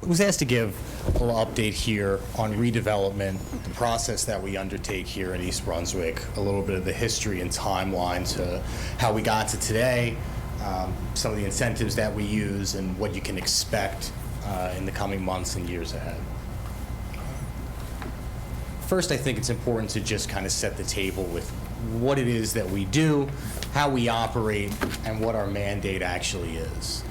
was asked to give a little update here on redevelopment, the process that we undertake here in East Brunswick, a little bit of the history and timeline to how we got to today, some of the incentives that we use, and what you can expect in the coming months and years ahead. First, I think it's important to just kind of set the table with what it is that we do, how we operate, and what our mandate actually is.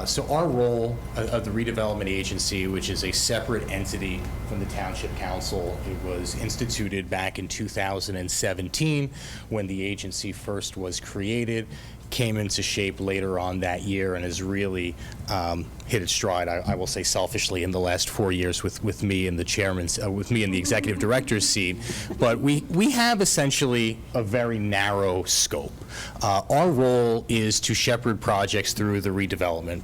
So our role of the Redevelopment Agency, which is a separate entity from the Township Council, it was instituted back in 2017 when the agency first was created, came into shape later on that year, and has really hit its stride, I will say selfishly, in the last 4 years with me in the chairman's, with me in the executive director's seat. But we have essentially a very narrow scope. Our role is to shepherd projects through the redevelopment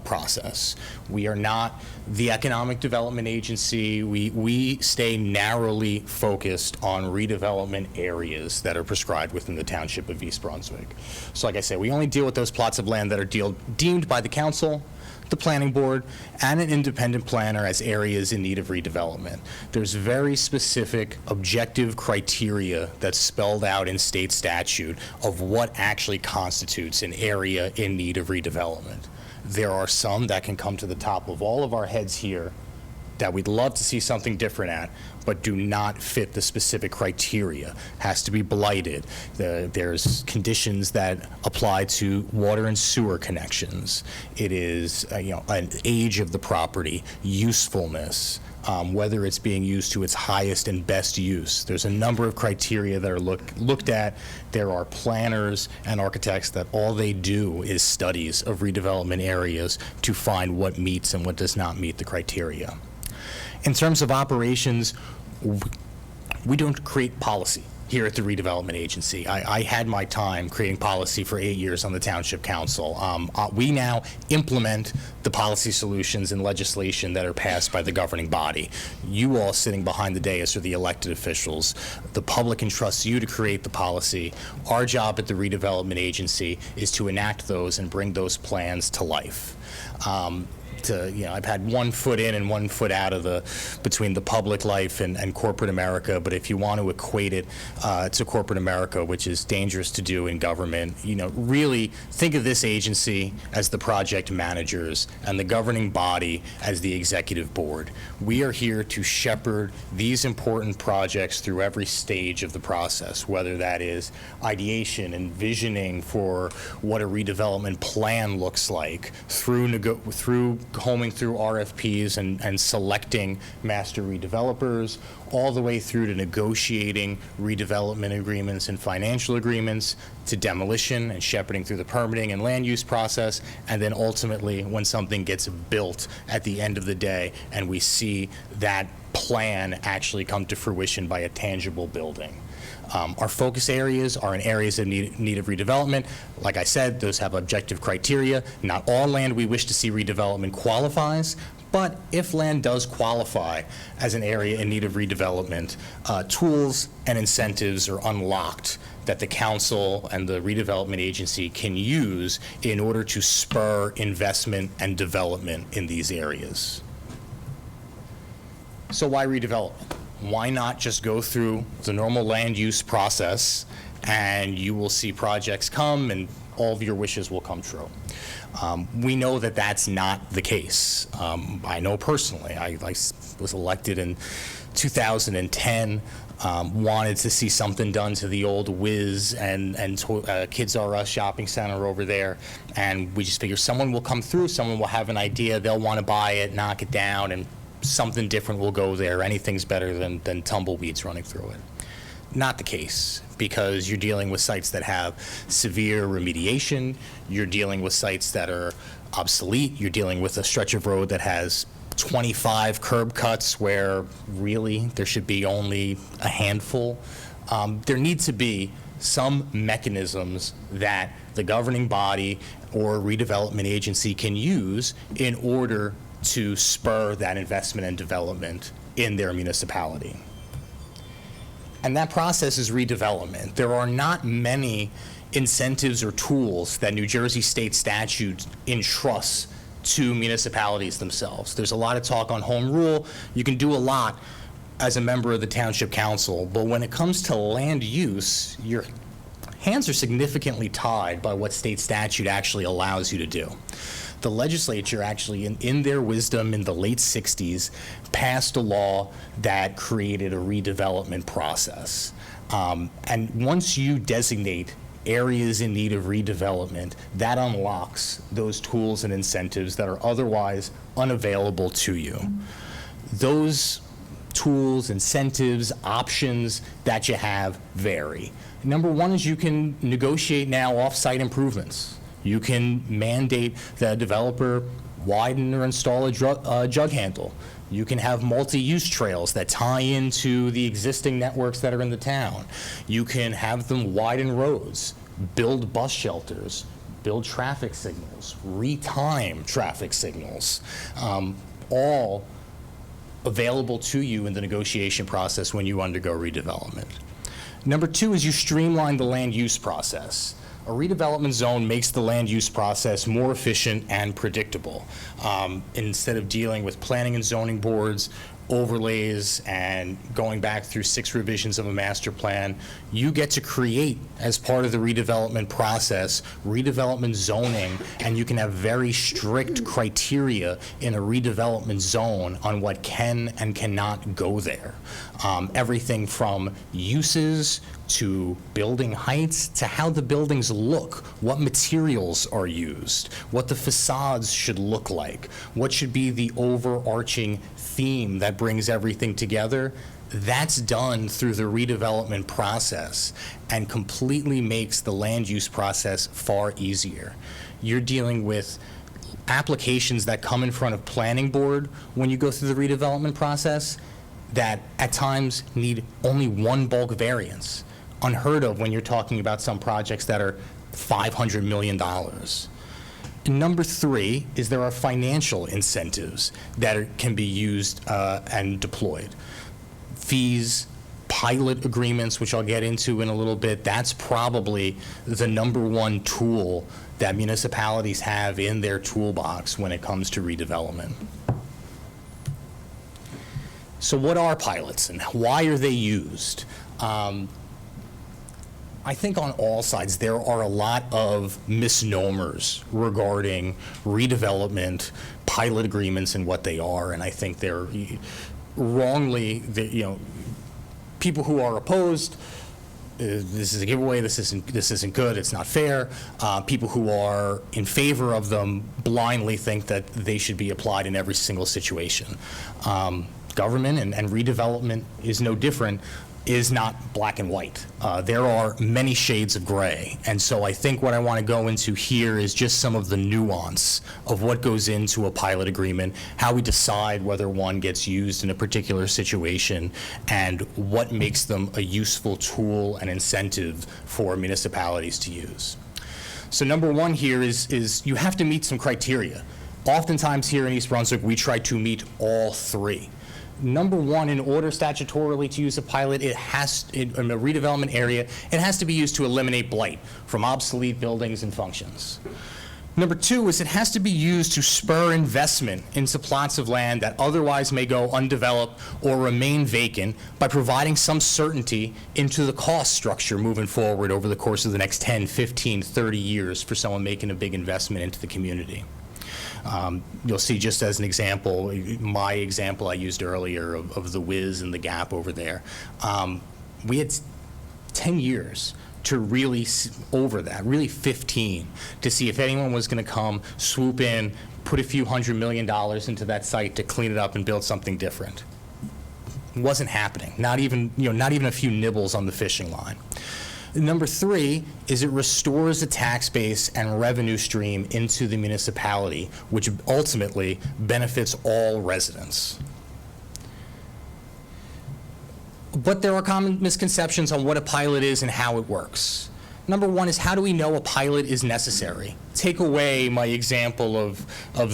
process. We are not the economic development agency. We stay narrowly focused on redevelopment areas that are prescribed within the township of East Brunswick. So like I said, we only deal with those plots of land that are deemed by the council, the planning board, and an independent planner as areas in need of redevelopment. There's very specific objective criteria that's spelled out in state statute of what actually constitutes an area in need of redevelopment. There are some that can come to the top of all of our heads here that we'd love to see something different at, but do not fit the specific criteria. Has to be blighted. There's conditions that apply to water and sewer connections. It is an age of the property, usefulness, whether it's being used to its highest and best use. There's a number of criteria that are looked at. There are planners and architects that all they do is studies of redevelopment areas to find what meets and what does not meet the criteria. In terms of operations, we don't create policy here at the Redevelopment Agency. I had my time creating policy for 8 years on the Township Council. We now implement the policy solutions and legislation that are passed by the governing body. You all sitting behind the dais are the elected officials. The public entrusts you to create the policy. Our job at the Redevelopment Agency is to enact those and bring those plans to life. I've had 1 foot in and 1 foot out of between the public life and corporate America, but if you want to equate it to corporate America, which is dangerous to do in government, really think of this agency as the project managers and the governing body as the executive board. We are here to shepherd these important projects through every stage of the process, whether that is ideation and visioning for what a redevelopment plan looks like, through combing through RFPs and selecting master redevelopers, all the way through to negotiating redevelopment agreements and financial agreements, to demolition and shepherding through the permitting and land use process, and then ultimately when something gets built at the end of the day and we see that plan actually come to fruition by a tangible building. Our focus areas are in areas of need of redevelopment. Like I said, those have objective criteria. Not all land we wish to see redevelopment qualifies, but if land does qualify as an area in need of redevelopment, tools and incentives are unlocked that the council and the redevelopment agency can use in order to spur investment and development in these areas. So why redevelopment? Why not just go through the normal land use process and you will see projects come and all of your wishes will come true? We know that that's not the case. I know personally, I was elected in 2010, wanted to see something done to the old Whiz and Kids R Us shopping center over there, and we just figure someone will come through, someone will have an idea, they'll want to buy it, knock it down, and something different will go there. Anything's better than tumbleweeds running through it. Not the case, because you're dealing with sites that have severe remediation, you're dealing with sites that are obsolete, you're dealing with a stretch of road that has 25 curb cuts where really there should be only a handful. There need to be some mechanisms that the governing body or redevelopment agency can use in order to spur that investment and development in their municipality. And that process is redevelopment. There are not many incentives or tools that New Jersey state statute entrusts to municipalities themselves. There's a lot of talk on home rule. You can do a lot as a member of the township council, but when it comes to land use, your hands are significantly tied by what state statute actually allows you to do. The legislature actually, in their wisdom in the late 60s, passed a law that created a redevelopment process. And once you designate areas in need of redevelopment, that unlocks those tools and incentives that are otherwise unavailable to you. Those tools, incentives, options that you have vary. Number one is you can negotiate now off-site improvements. You can mandate that a developer widen or install a jug handle. You can have multi-use trails that tie into the existing networks that are in the town. You can have them widen roads, build bus shelters, build traffic signals, retime traffic signals, all available to you in the negotiation process when you undergo redevelopment. Number two is you streamline the land use process. A redevelopment zone makes the land use process more efficient and predictable. Instead of dealing with planning and zoning boards, overlays, and going back through 6 revisions of a master plan, you get to create, as part of the redevelopment process, redevelopment zoning, and you can have very strict criteria in a redevelopment zone on what can and cannot go there. Everything from uses to building heights to how the buildings look, what materials are used, what the facades should look like, what should be the overarching theme that brings everything together. That's done through the redevelopment process and completely makes the land use process far easier. You're dealing with applications that come in front of planning board when you go through the redevelopment process that at times need only one bulk variance. Unheard of when you're talking about some projects that are $500 million. Number three is there are financial incentives that can be used and deployed. Fees, pilot agreements, which I'll get into in a little bit, that's probably the number one tool that municipalities have in their toolbox when it comes to redevelopment. So what are pilots and why are they used? I think on all sides there are a lot of misnomers regarding redevelopment, pilot agreements, and what they are, and I think they're wrongly, people who are opposed, this is a giveaway, this isn't good, it's not fair. People who are in favor of them blindly think that they should be applied in every single situation. Government and redevelopment is no different, is not black and white. There are many shades of gray. And so I think what I want to go into here is just some of the nuance of what goes into a pilot agreement, how we decide whether one gets used in a particular situation, and what makes them a useful tool and incentive for municipalities to use. So number one here is you have to meet some criteria. Oftentimes here in East Brunswick, we try to meet all three. Number one, in order statutorily to use a pilot, in a redevelopment area, it has to be used to eliminate blight from obsolete buildings and functions. Number two is it has to be used to spur investment into plots of land that otherwise may go undeveloped or remain vacant by providing some certainty into the cost structure moving forward over the course of the next 10, 15, 30 years for someone making a big investment into the community. You'll see, just as an example, my example I used earlier of the Whiz and the Gap over there. We had 10 years to really, over that, really 15, to see if anyone was going to come, swoop in, put a few $100 million into that site to clean it up and build something different. It wasn't happening. Not even a few nibbles on the fishing line. Number three is it restores a tax base and revenue stream into the municipality, which ultimately benefits all residents. But there are common misconceptions on what a pilot is and how it works. Number one is, how do we know a pilot is necessary? Take away my example of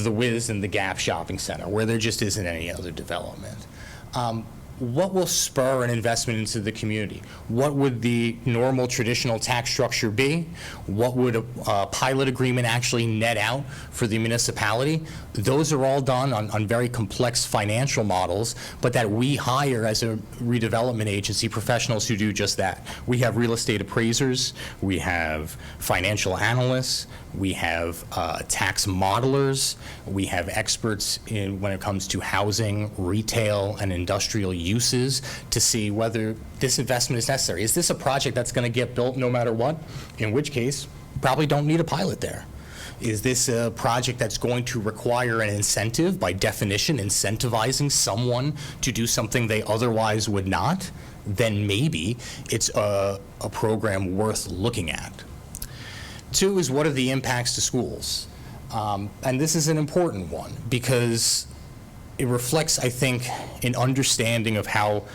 the Whiz and the Gap shopping center, where there just isn't any other development. what will spur an investment into the community? What would the normal traditional tax structure be? What would a pilot agreement actually net out for the municipality? Those are all done on very complex financial models, but that we hire as a redevelopment agency professionals who do just that. We have real estate appraisers, we have financial analysts, we have tax modelers, we have experts when it comes to housing, retail, and industrial uses to see whether this investment is necessary. Is this a project that's going to get built no matter what? In which case, probably don't need a pilot there. Is this a project that's going to require an incentive, by definition, incentivizing someone to do something they otherwise would not? Then maybe it's a program worth looking at. 2 is, what are the impacts to schools? And this is an important one because it reflects, I think, an understanding of how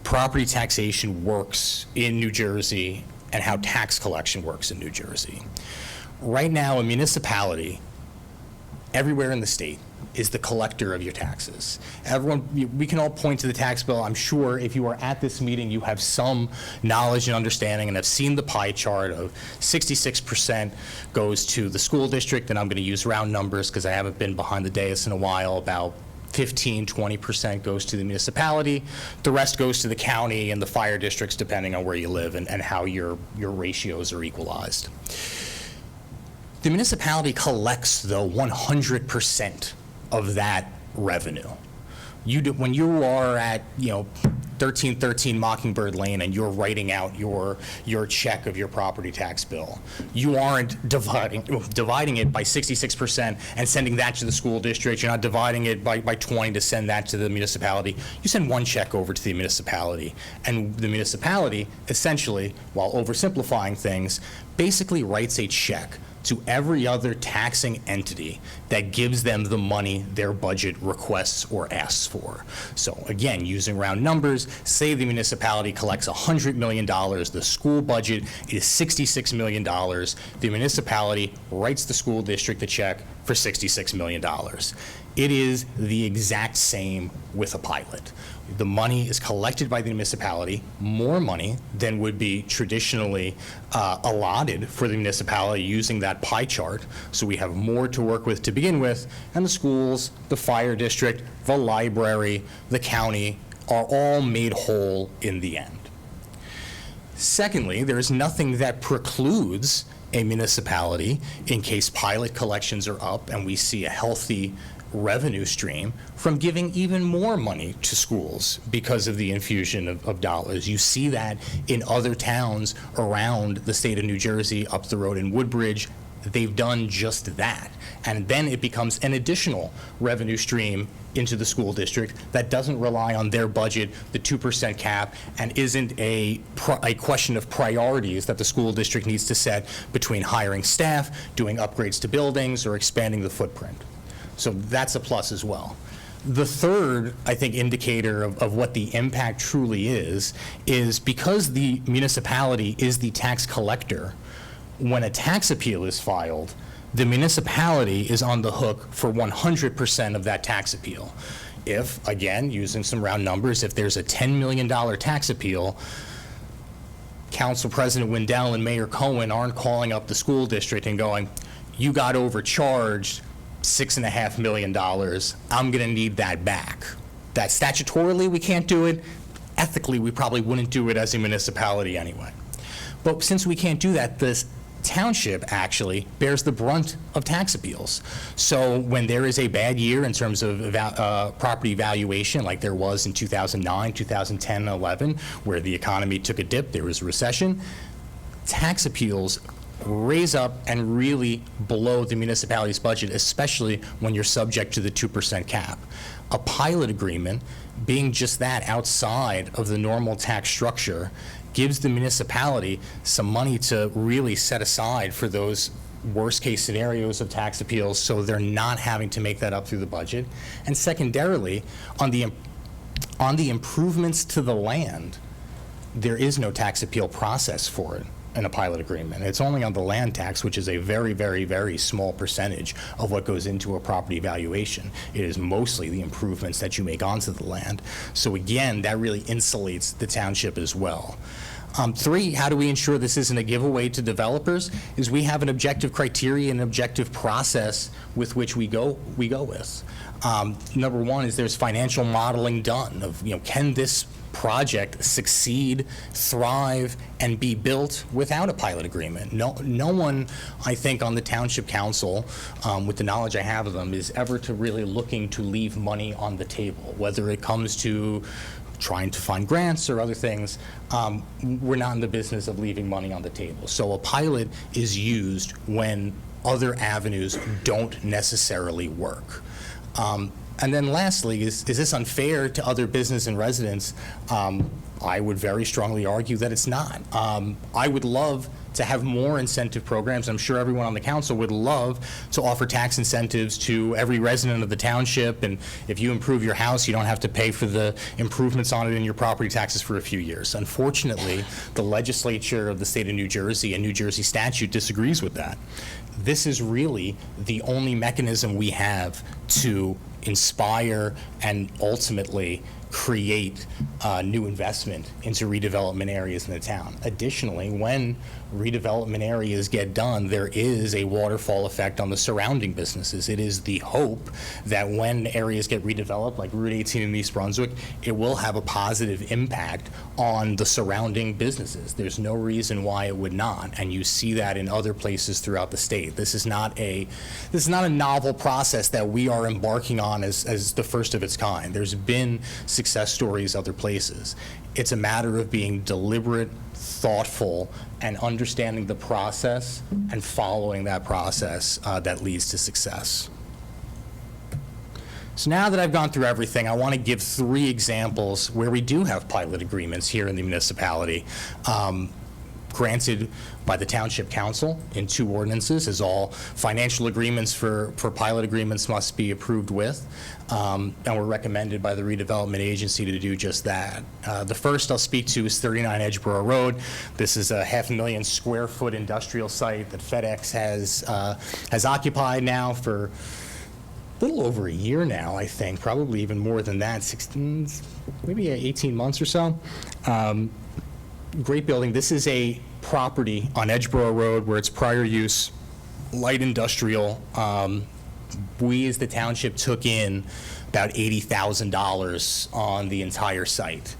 property taxation works in New Jersey and how tax collection works in New Jersey. Right now, a municipality everywhere in the state is the collector of your taxes. We can all point to the tax bill. I'm sure if you are at this meeting, you have some knowledge and understanding and have seen the pie chart of 66% goes to the school district, and I'm going to use round numbers because I haven't been behind the dais in a while. About 15-20% goes to the municipality. The rest goes to the county and the fire districts, depending on where you live and how your ratios are equalized. The municipality collects, though, 100% of that revenue. When you are at 1313 Mockingbird Lane and you're writing out your check of your property tax bill, you aren't dividing it by 66% and sending that to the school district. You're not dividing it by 20 to send that to the municipality. You send one check over to the municipality, and the municipality, essentially, while oversimplifying things, basically writes a check to every other taxing entity that gives them the money their budget requests or asks for. So again, using round numbers, say the municipality collects $100 million, the school budget is $66 million, the municipality writes the school district a check for $66 million. It is the exact same with a pilot. The money is collected by the municipality, more money than would be traditionally allotted for the municipality using that pie chart. So we have more to work with to begin with, and the schools, the fire district, the library, the county are all made whole in the end. Secondly, there is nothing that precludes a municipality, in case pilot collections are up and we see a healthy revenue stream, from giving even more money to schools because of the infusion of dollars. You see that in other towns around the state of New Jersey, up the road in Woodbridge. They've done just that. And then it becomes an additional revenue stream into the school district that doesn't rely on their budget, the 2% cap, and isn't a question of priorities that the school district needs to set between hiring staff, doing upgrades to buildings, or expanding the footprint. So that's a plus as well. The third, I think, indicator of what the impact truly is because the municipality is the tax collector, when a tax appeal is filed, the municipality is on the hook for 100% of that tax appeal. If, again, using some round numbers, if there's a $10 million tax appeal, Council President Wendell and Mayor Cohen aren't calling up the school district and going, you got overcharged $6.5 million, I'm going to need that back. That statutorily we can't do it. Ethically, we probably wouldn't do it as a municipality anyway. But since we can't do that, this township actually bears the brunt of tax appeals. So when there is a bad year in terms of property valuation, like there was in 2009, 2010, and 11, where the economy took a dip, there was a recession, tax appeals raise up and really blow the municipality's budget, especially when you're subject to the 2% cap. A pilot agreement, being just that, outside of the normal tax structure, gives the municipality some money to really set aside for those worst case scenarios of tax appeals, so they're not having to make that up through the budget. And secondarily, on the improvements to the land, there is no tax appeal process for it. in a pilot agreement. It's only on the land tax, which is a very, very, very small percentage of what goes into a property valuation. It is mostly the improvements that you make onto the land. So again, that really insulates the township as well. 3, how do we ensure this isn't a giveaway to developers? Is we have an objective criteria and objective process with which we go with. Number 1 is there's financial modeling done of, can this project succeed, thrive, and be built without a pilot agreement? No one, I think, on the township council, with the knowledge I have of them, is ever to really looking to leave money on the table, whether it comes to trying to find grants or other things. We're not in the business of leaving money on the table. So a pilot is used when other avenues don't necessarily work. And then lastly, is this unfair to other business and residents? I would very strongly argue that it's not. I would love to have more incentive programs. I'm sure everyone on the council would love to offer tax incentives to every resident of the township, and if you improve your house, you don't have to pay for the improvements on it in your property taxes for a few years. Unfortunately, the legislature of the state of New Jersey and New Jersey statute disagrees with that. This is really the only mechanism we have to inspire and ultimately create new investment into redevelopment areas in the town. Additionally, when redevelopment areas get done, there is a waterfall effect on the surrounding businesses. It is the hope that when areas get redeveloped, like Route 18 in East Brunswick, it will have a positive impact on the surrounding businesses. There's no reason why it would not, and you see that in other places throughout the state. This is not a novel process that we are embarking on as the first of its kind. There's been success stories other places. It's a matter of being deliberate, thoughtful, and understanding the process and following that process that leads to success. So now that I've gone through everything, I want to give 3 examples where we do have pilot agreements here in the municipality. Granted by the Township Council in 2 ordinances, as all financial agreements for pilot agreements must be approved with, and were recommended by the Redevelopment Agency to do just that. The first I'll speak to is 39 Edgeboro Road. This is a 500,000 square foot industrial site that FedEx has occupied now for a little over a year now, I think, probably even more than that, 16, maybe 18 months or so. Great building. This is a property on Edgeboro Road where it's prior use, light industrial. We as the township took in about $80,000 on the entire site.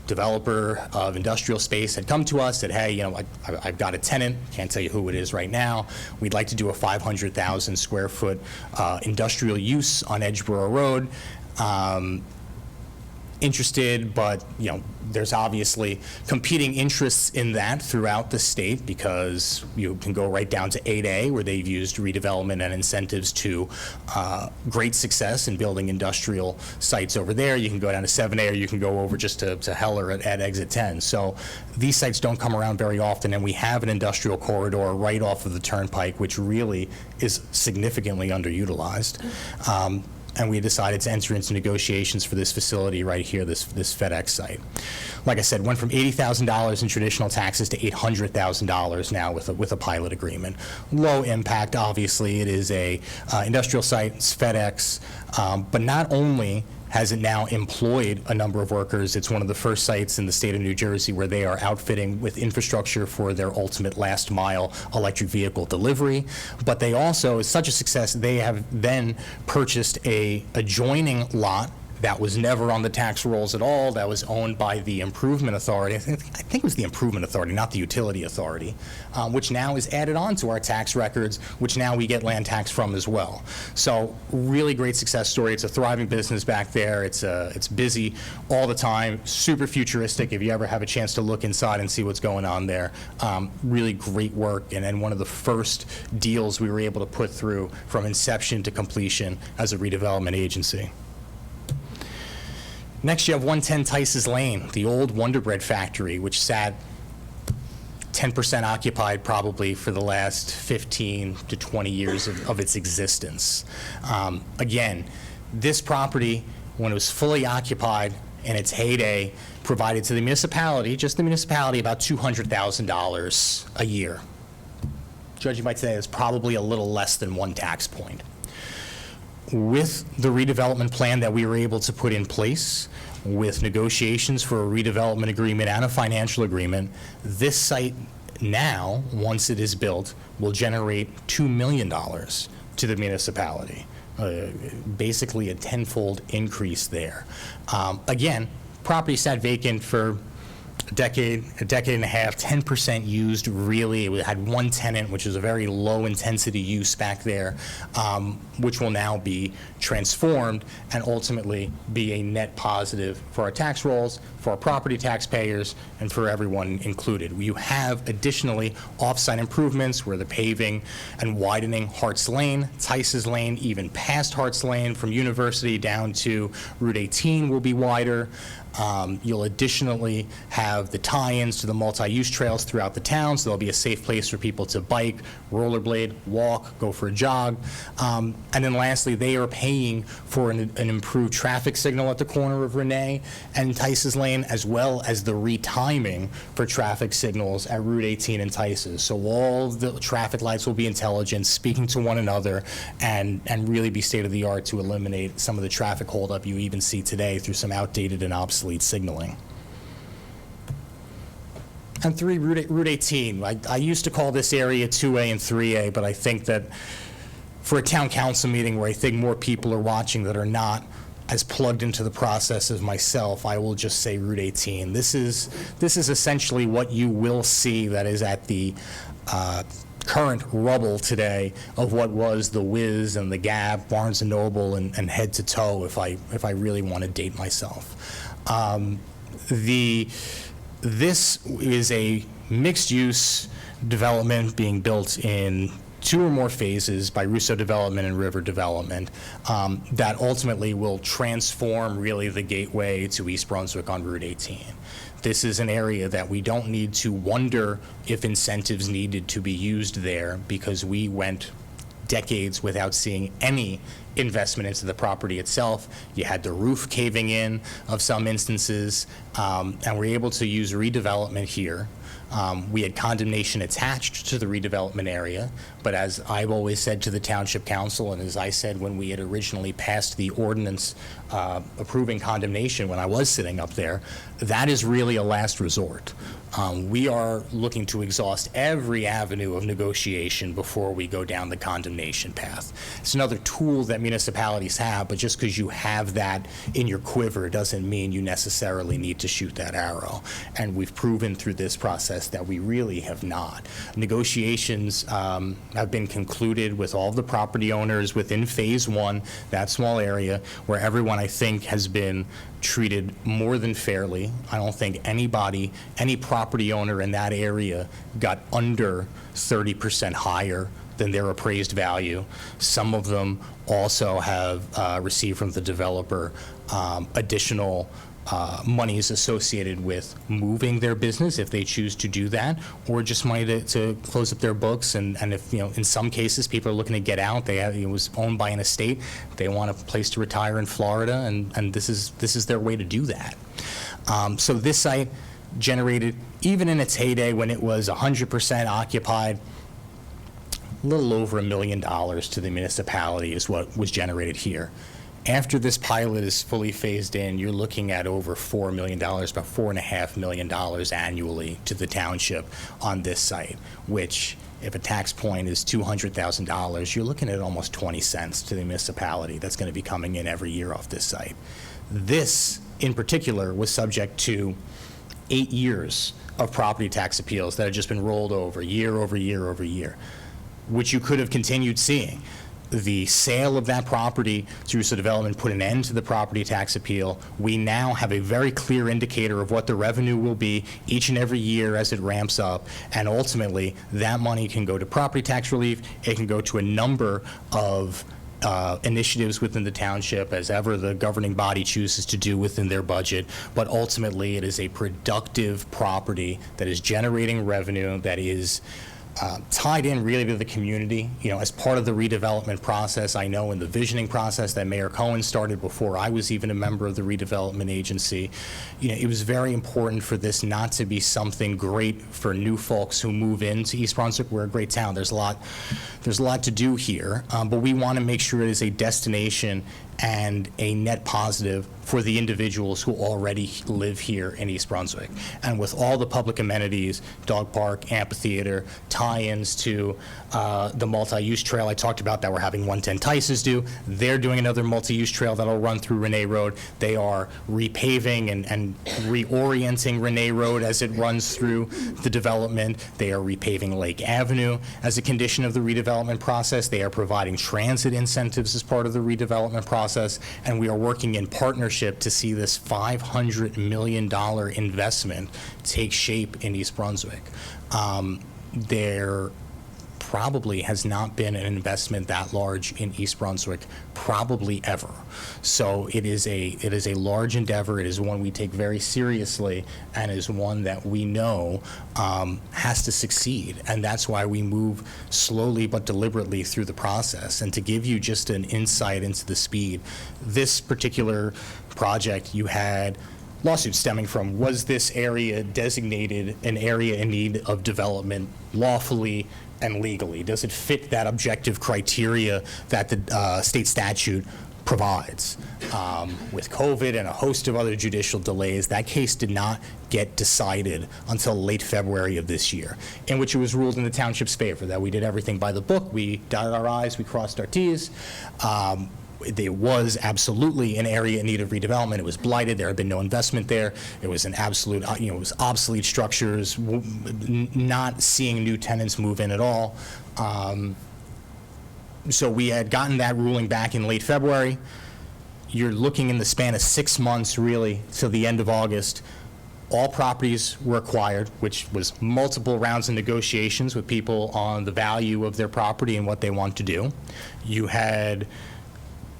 Developer of industrial space had come to us, said, hey, I've got a tenant, can't tell you who it is right now. We'd like to do a 500,000 square foot industrial use on Edgeboro Road. Interested, but there's obviously competing interests in that throughout the state, because you can go right down to 8A, where they've used redevelopment and incentives to great success in building industrial sites over there. You can go down to 7A, or you can go over just to Heller at exit 10. So these sites don't come around very often, and we have an industrial corridor right off of the turnpike, which really is significantly underutilized. And we decided to enter into negotiations for this facility right here, this FedEx site. Like I said, went from $80,000 in traditional taxes to $800,000 now with a pilot agreement. Low impact, obviously. It is a industrial site, it's FedEx, but not only has it now employed a number of workers. It's one of the first sites in the state of New Jersey where they are outfitting with infrastructure for their ultimate last mile electric vehicle delivery. But they also, it's such a success, they have then purchased a adjoining lot that was never on the tax rolls at all, that was owned by the Improvement Authority. I think it was the Improvement Authority, not the Utility Authority, which now is added on to our tax records, which now we get land tax from as well. So really great success story. It's a thriving business back there. It's busy all the time, super futuristic if you ever have a chance to look inside and see what's going on there. Really great work, and one of the first deals we were able to put through from inception to completion as a redevelopment agency. Next, you have 110 Tice's Lane, the old Wonder Bread factory, which sat 10% occupied probably for the last 15 to 20 years of its existence. Again, this property, when it was fully occupied, in its heyday, provided to the municipality, just the municipality, about $200,000 a year. Judge, you might say it's probably a little less than one tax point. With the redevelopment plan that we were able to put in place, with negotiations for a redevelopment agreement and a financial agreement, this site now, once it is built, will generate $2 million to the municipality. Basically a tenfold increase there. Again, property sat vacant for a decade and a half, 10% used really. It had one tenant, which was a very low intensity use back there, which will now be transformed and ultimately be a net positive for our tax rolls, for our property taxpayers, and for everyone included. You have additionally off-site improvements where the paving and widening Hart's Lane, Tice's Lane, even past Hart's Lane from University down to Route 18 will be wider. You'll additionally have the tie-ins to the multi-use trails throughout the town, so there'll be a safe place for people to bike, rollerblade, walk, go for a jog. And then lastly, they are paying for an improved traffic signal at the corner of Renee and Tice's Lane, as well as the retiming for traffic signals at Route 18 and Tice's. So all the traffic lights will be intelligent, speaking to one another, and really be state-of-the-art to eliminate some of the traffic holdup you even see today through some outdated and obsolete signaling. And 3, Route 18. I used to call this area 2A and 3A, but I think that for a town council meeting where I think more people are watching that are not as plugged into the process as myself, I will just say Route 18. This is essentially what you will see that is at the current rubble today of what was the Wiz and the Gap, Barnes & Noble, and head to toe, if I really want to date myself. This is a mixed-use development being built in 2 or more phases by Russo Development and River Development that ultimately will transform really the gateway to East Brunswick on Route 18. This is an area that we don't need to wonder if incentives needed to be used there, because we went decades without seeing any investment into the property itself. You had the roof caving in of some instances, and we're able to use redevelopment here. We had condemnation attached to the redevelopment area, but as I've always said to the Township Council, and as I said when we had originally passed the ordinance approving condemnation when I was sitting up there, that is really a last resort. We are looking to exhaust every avenue of negotiation before we go down the condemnation path. It's another tool that municipalities have, but just because you have that in your quiver doesn't mean you necessarily need to shoot that arrow. And we've proven through this process that we really have not. Negotiations have been concluded with all the property owners within Phase 1, that small area, where everyone, I think, has been treated more than fairly. I don't think any property owner in that area got under 30% higher than their appraised value. Some of them also have received from the developer additional monies associated with moving their business if they choose to do that, or just money to close up their books. And if, in some cases people are looking to get out, it was owned by an estate, they want a place to retire in Florida, and this is their way to do that. So this site generated, even in its heyday when it was 100% occupied, a little over $1 million to the municipality is what was generated here. After this pilot is fully phased in, you're looking at over $4 million, about $4.5 million annually to the township on this site, which, if a tax point is $200,000, you're looking at almost 20 cents to the municipality that's going to be coming in every year off this site. This, in particular, was subject to 8 years of property tax appeals that had just been rolled over year over year over year, which you could have continued seeing. The sale of that property through Russo Development put an end to the property tax appeal. We now have a very clear indicator of what the revenue will be each and every year as it ramps up, and ultimately that money can go to property tax relief. It can go to a number of initiatives within the township, as ever the governing body chooses to do within their budget, but ultimately it is a productive property that is generating revenue, that is tied in really to the community. You know, as part of the redevelopment process, I know in the visioning process that Mayor Cohen started before I was even a member of the Redevelopment Agency, you know, it was very important for this not to be something great for new folks who move into East Brunswick. We're a great town. There's a lot to do here, but we want to make sure it is a destination and a net positive for the individuals who already live here in East Brunswick. And with all the public amenities, dog park, amphitheater, tie-ins to the multi-use trail I talked about that we're having 110 Tices do, they're doing another multi-use trail that'll run through Renee Road. They are repaving and reorienting Renee Road as it runs through the development. They are repaving Lake Avenue as a condition of the redevelopment process. They are providing transit incentives as part of the redevelopment process. And we are working in partnership to see this $500 million investment take shape in East Brunswick. There probably has not been an investment that large in East Brunswick probably ever. So it is a large endeavor. It is one we take very seriously and is one that we know has to succeed. And that's why we move slowly but deliberately through the process. And to give you just an insight into the speed, this particular project, you had lawsuits stemming from, was this area designated an area in need of development lawfully and legally? Does it fit that objective criteria that the state statute provides? With COVID and a host of other judicial delays, that case did not get decided until late February of this year, in which it was ruled in the township's favor, that we did everything by the book. We dotted our I's, we crossed our T's. There was absolutely an area in need of redevelopment. It was blighted. There had been no investment there. It was an absolute, it was obsolete structures, not seeing new tenants move in at all. So we had gotten that ruling back in late February. You're looking in the span of 6 months, really, till the end of August. All properties were acquired, which was multiple rounds of negotiations with people on the value of their property and what they want to do. You had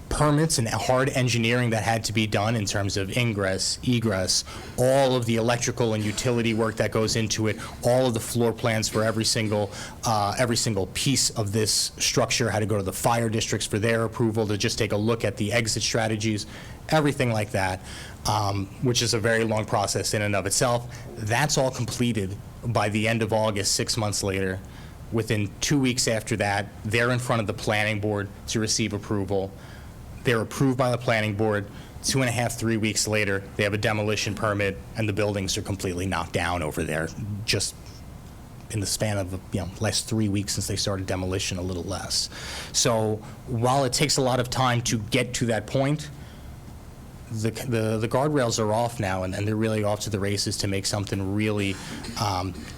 permits and hard engineering that had to be done in terms of ingress, egress, all of the electrical and utility work that goes into it, all of the floor plans for every single piece of this structure had to go to the fire districts for their approval to just take a look at the exit strategies, everything like that, which is a very long process in and of itself. That's all completed by the end of August, 6 months later. Within 2 weeks after that, they're in front of the planning board to receive approval. They're approved by the planning board. 2.5, 3 weeks later, they have a demolition permit, and the buildings are completely knocked down over there, just in the span of last 3 weeks since they started demolition, a little less. So while it takes a lot of time to get to that point, the guardrails are off now, and they're really off to the races to make something really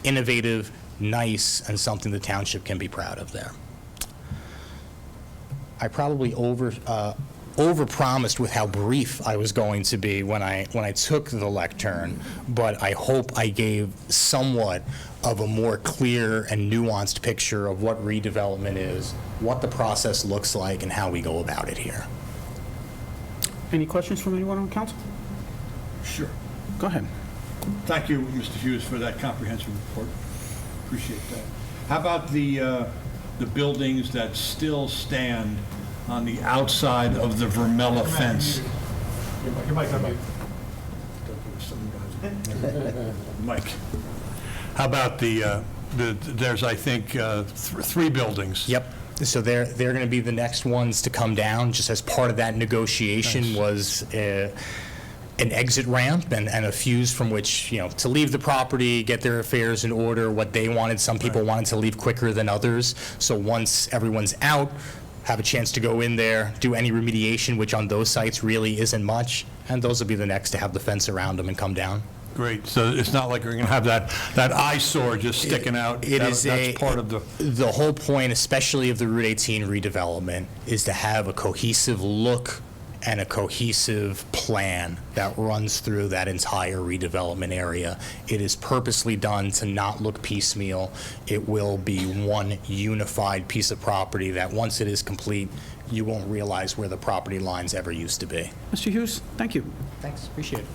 innovative, nice, and something the township can be proud of there. I probably overpromised with how brief I was going to be when I took the lectern, but I hope I gave somewhat of a more clear and nuanced picture of what redevelopment is, what the process looks like, and how we go about it here. Any questions from anyone on council? Sure. Go ahead. Thank you, Mr. Hughes, for that comprehensive report. Appreciate that. How about the buildings that still stand on the outside of the Vermella fence? Your mic's on mute. Mike. How about there's, I think, 3 buildings. Yep. So they're going to be the next ones to come down, just as part of that negotiation. Nice. Was an exit ramp and a fuse from which, to leave the property, get their affairs in order, what they wanted. Some people wanted to leave quicker than others. So once everyone's out, have a chance to go in there, do any remediation, which on those sites really isn't much, and those will be the next to have the fence around them and come down. Great. So it's not like we're going to have that eyesore just sticking out. That's part of the whole point, especially of the Route 18 redevelopment, is to have a cohesive look and a cohesive plan that runs through that entire redevelopment area. It is purposely done to not look piecemeal. It will be one unified piece of property that once it is complete, you won't realize where the property lines ever used to be. Mr. Hughes, thank you. Thanks, appreciate it.